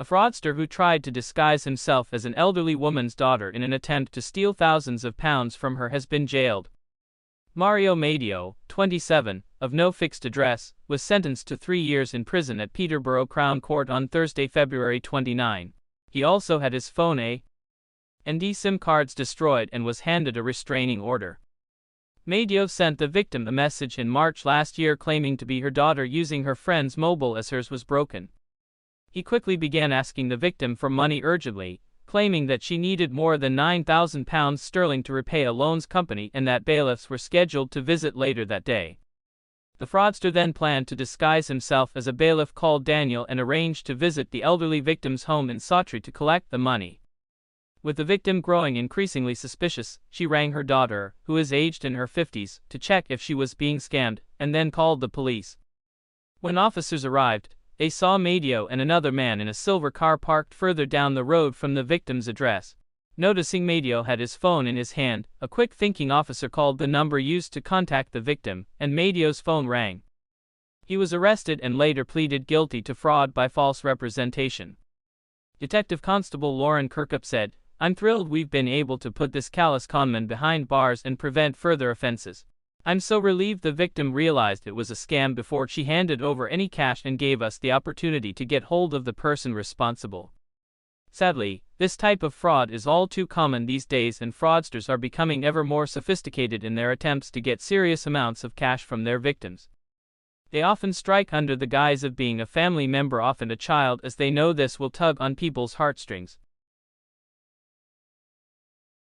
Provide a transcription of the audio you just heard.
A fraudster who tried to disguise himself as an elderly woman's daughter in an attempt to steal thousands of pounds from her has been jailed. Madio, 27, of no fixed address, was sentenced to 3 years in prison at Peterborough Crown Court on Thursday, February 29. He also had his phone and SIM cards destroyed and was handed a restraining order. Madio sent the victim a message in March last year claiming to be her daughter using her friend's mobile as hers was broken. He quickly began asking the victim for money urgently, claiming that she needed more than £9,000 sterling to repay a loans company and that bailiffs were scheduled to visit later that day. The fraudster then planned to disguise himself as a bailiff called Daniel and arranged to visit the elderly victim's home in Sawtry to collect the money. With the victim growing increasingly suspicious, she rang her daughter, who is aged in her 50s, to check if she was being scammed, and then called the police. When officers arrived, they saw Madio and another man in a silver car parked further down the road from the victim's address. Noticing Madio had his phone in his hand, a quick-thinking officer called the number used to contact the victim, and Madio's phone rang. He was arrested and later pleaded guilty to fraud by false representation. Detective Constable Lauren Kirkup said, "I'm thrilled we've been able to put this callous conman behind bars and prevent further offenses. I'm so relieved the victim realized it was a scam before she handed over any cash and gave us the opportunity to get hold of the person responsible." Sadly, this type of fraud is all too common these days, and fraudsters are becoming ever more sophisticated in their attempts to get serious amounts of cash from their victims. They often strike under the guise of being a family member, often a child, as they know this will tug on people's heartstrings.